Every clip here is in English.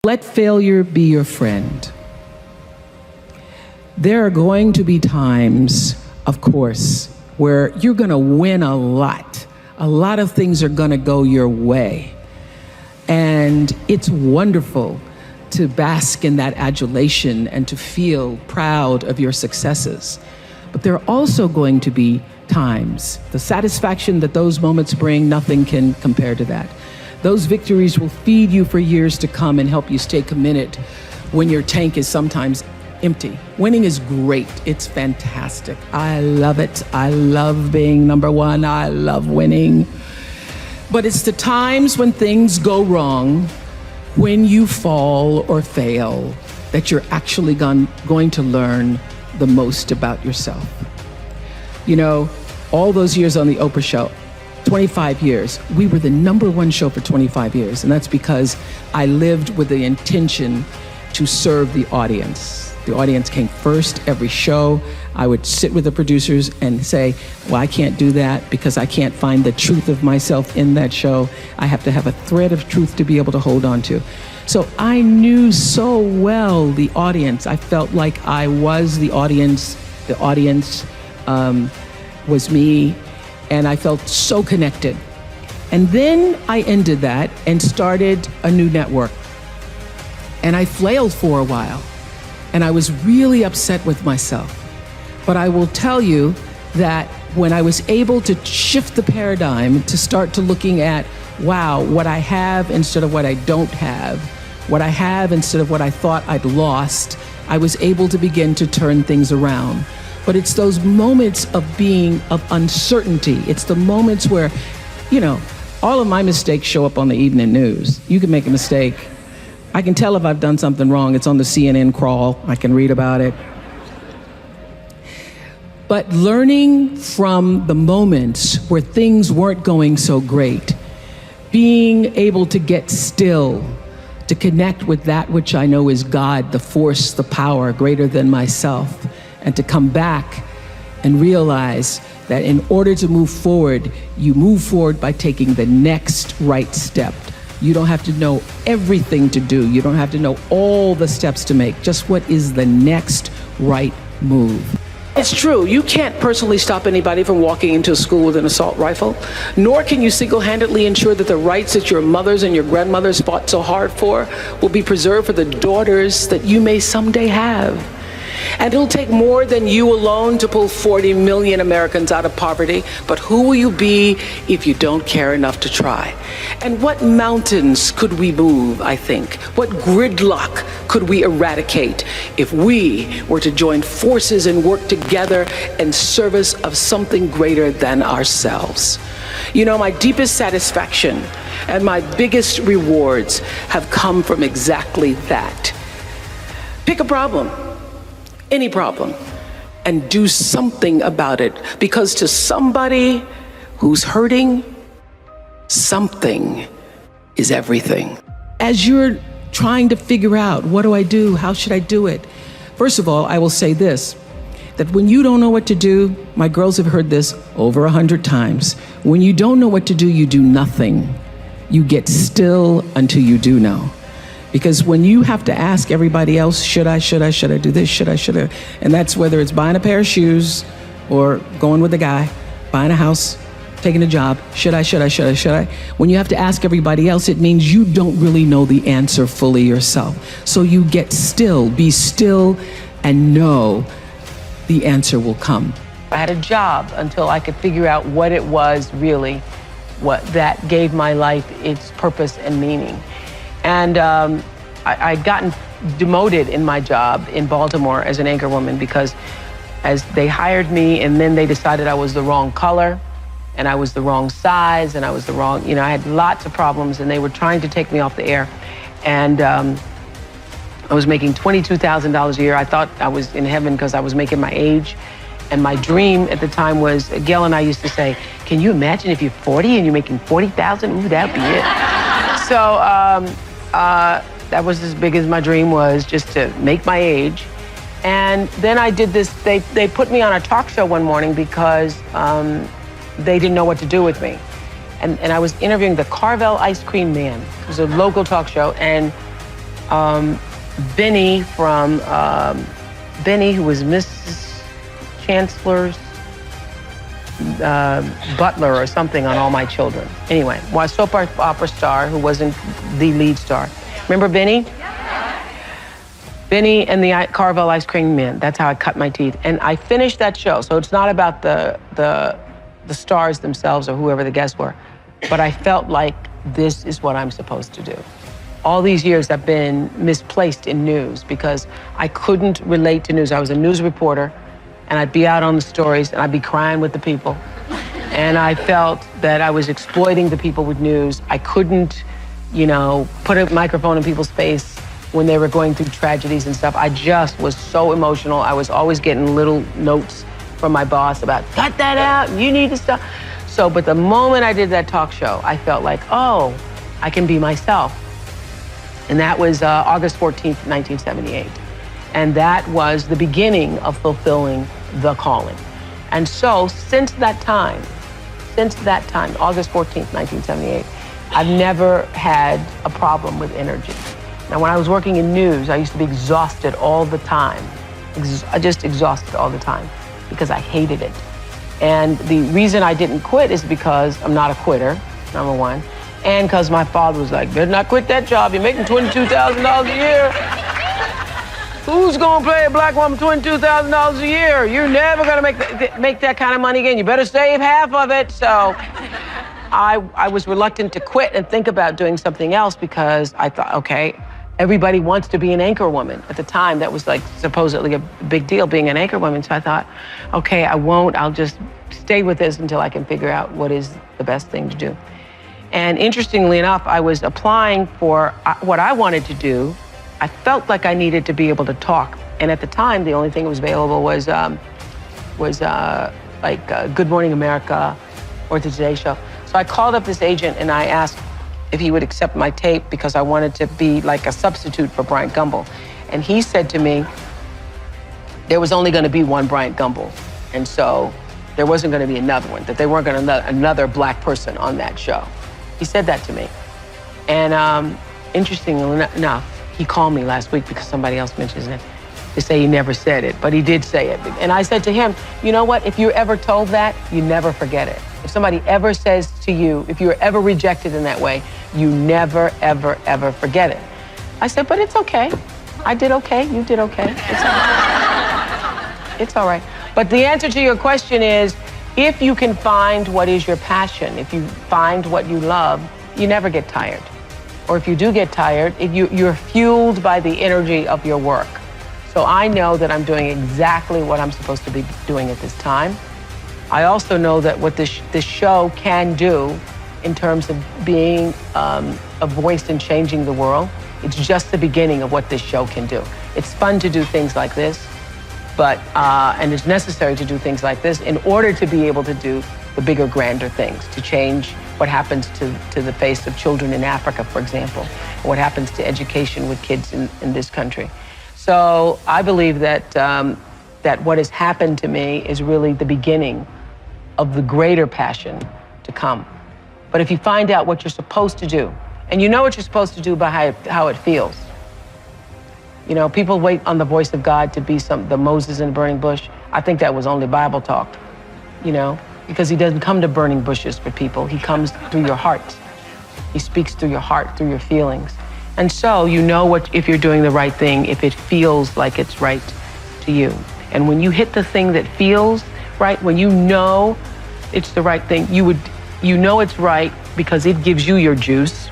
Let failure be your friend. There are going to be times, of course, where you're going to win a lot. A lot of things are going to go your way. And it's wonderful to bask in that adulation and to feel proud of your successes. But there are also going to be times, the satisfaction that those moments bring, nothing can compare to that. Those victories will feed you for years to come and help you stay committed when your tank is sometimes empty. Winning is great. It's fantastic. I love it. I love being number one. I love winning. But it's the times when things go wrong, when you fall or fail, that you're actually going to learn the most about yourself. You know, all those years on the Oprah show, 25 years, we were the #1 show for 25 years. And that's because I lived with the intention to serve the audience. The audience came first every show. I would sit with the producers and say, well, I can't do that because I can't find the truth of myself in that show. I have to have a thread of truth to be able to hold on to. So I knew so well the audience. I felt like I was the audience. The audience was me, and I felt so connected. And then I ended that and started a new network. And I flailed for a while, and I was really upset with myself. But I will tell you that when I was able to shift the paradigm to start to looking at, wow, what I have instead of what I don't have, what I have instead of what I thought I'd lost, I was able to begin to turn things around. But it's those moments of uncertainty. It's the moments where, you know, all of my mistakes show up on the evening news. You can make a mistake. I can tell if I've done something wrong. It's on the CNN crawl. I can read about it. But learning from the moments where things weren't going so great, being able to get still, to connect with that which I know is God, the force, the power greater than myself, and to come back and realize that in order to move forward, you move forward by taking the next right step. You don't have to know everything to do. You don't have to know all the steps to make. Just what is the next right move. It's true, you can't personally stop anybody from walking into a school with an assault rifle, nor can you single-handedly ensure that the rights that your mothers and your grandmothers fought so hard for will be preserved for the daughters that you may someday have. And it'll take more than you alone to pull 40 million Americans out of poverty, but who will you be if you don't care enough to try? And what mountains could we move, I think? What gridlock could we eradicate if we were to join forces and work together in service of something greater than ourselves? You know, my deepest satisfaction and my biggest rewards have come from exactly that. Pick a problem. Any problem, and do something about it, because to somebody who's hurting, something is everything. As you're trying to figure out, what do I do? How should I do it? First of all, I will say this, that when you don't know what to do, my girls have heard this over 100 times. When you don't know what to do, you do nothing. You get still until you do know. Because when you have to ask everybody else, should I do this, should I? And that's whether it's buying a pair of shoes or going with a guy, buying a house, taking a job, should I? When you have to ask everybody else, it means you don't really know the answer fully yourself. So you get still, be still, and know the answer will come. I had a job until I could figure out what it was really, what that gave my life its purpose and meaning. And I'd gotten demoted in my job in Baltimore as an anchor woman because as they hired me and then they decided I was the wrong color and I was the wrong size and I was the wrong, you know, I had lots of problems and they were trying to take me off the air. And I was making $22,000 a year. I thought I was in heaven because I was making my age. And my dream at the time was, Gail and I used to say, can you imagine if you're 40 and you're making 40,000? Ooh, that'd be it. So, that was as big as my dream was, just to make my age. And then I did this, they put me on a talk show one morning because they didn't know what to do with me. And I was interviewing the Carvel Ice Cream Man. It was a local talk show, and Benny from, Benny, who was Mrs. Chancellor's butler or something on All My Children. Anyway, was a soap opera star who wasn't the lead star. Remember Benny? Yeah. Benny and the Carvel Ice Cream Man. That's how I cut my teeth. And I finished that show. So it's not about the stars themselves or whoever the guests were, but I felt like this is what I'm supposed to do. All these years I've been misplaced in news because I couldn't relate to news. I was a news reporter, and I'd be out on the stories, and I'd be crying with the people. And I felt that I was exploiting the people with news. I couldn't, put a microphone in people's face when they were going through tragedies and stuff. I just was so emotional. I was always getting little notes from my boss about, cut that out, you need to stop. So, but the moment I did that talk show, I felt like, oh, I can be myself. And that was August 14th, 1978. And that was the beginning of fulfilling the calling. And so since that time, August 14th, 1978, I've never had a problem with energy. Now, when I was working in news, I used to be exhausted all the time. Just exhausted all the time because I hated it. And the reason I didn't quit is because I'm not a quitter, number one, and because my father was like, better not quit that job. You're making $22,000 a year. Who's gonna pay a black woman $22,000 a year? You're never gonna make that kind of money again. You better save half of it. So I was reluctant to quit and think about doing something else because I thought, okay, everybody wants to be an anchor woman. At the time, that was like supposedly a big deal, being an anchor woman. So I thought, okay, I'll just stay with this until I can figure out what is the best thing to do. And interestingly enough, I was applying for what I wanted to do. I felt like I needed to be able to talk. And at the time, the only thing that was available was Good Morning America or the Today Show. So I called up this agent and I asked if he would accept my tape because I wanted to be like a substitute for Bryant Gumbel. And he said to me, there was only gonna be one Bryant Gumbel. And so there wasn't gonna be another one, that they weren't gonna another black person on that show. He said that to me. And interestingly enough, he called me last week because somebody else mentioned his name to say he never said it, but he did say it. And I said to him, you know what? If you're ever told that, you never forget it. If somebody ever says to you, if you're ever rejected in that way, you never, ever, ever forget it. I said, but it's okay. I did okay, you did okay. It's all right. It's all right. But the answer to your question is, if you can find what is your passion, if you find what you love, you never get tired. Or if you do get tired, you're fueled by the energy of your work. So I know that I'm doing exactly what I'm supposed to be doing at this time. I also know that what this show can do in terms of being a voice in changing the world, it's just the beginning of what this show can do. It's fun to do things like this, but and it's necessary to do things like this in order to be able to do the bigger, grander things, to change what happens to the face of children in Africa, for example, or what happens to education with kids in this country. So I believe that that what has happened to me is really the beginning of the greater passion to come. But if you find out what you're supposed to do, and you know what you're supposed to do by how it feels. You know, people wait on the voice of God to be the Moses in the burning bush. I think that was only Bible talk, you know, because he doesn't come to burning bushes for people. He comes through your heart. He speaks through your heart, through your feelings. And so you know if you're doing the right thing, if it feels like it's right to you. And when you hit the thing that feels right, when you know it's the right thing, you know it's right because it gives you your juice,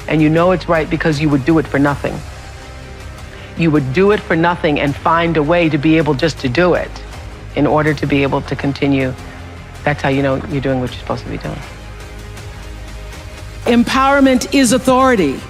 and you know it's right because you would do it for nothing. You would do it for nothing and find a way to be able just to do it in order to be able to continue. That's how you know you're doing what you're supposed to be doing. Empowerment is authority.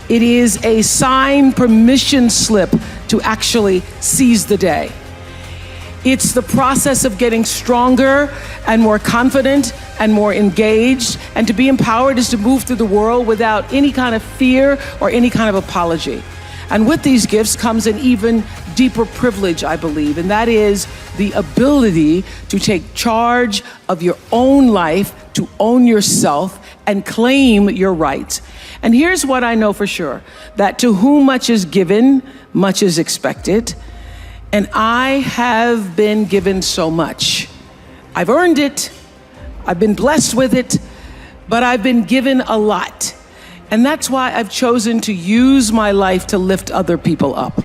It is a signed permission slip to actually seize the day. It's the process of getting stronger and more confident and more engaged, and to be empowered is to move through the world without any kind of fear or any kind of apology. And with these gifts comes an even deeper privilege, I believe, and that is the ability to take charge of your own life, to own yourself and claim your rights. And here's what I know for sure, that to whom much is given, much is expected. And I have been given so much. I've earned it, I've been blessed with it, but I've been given a lot. And that's why I've chosen to use my life to lift other people up.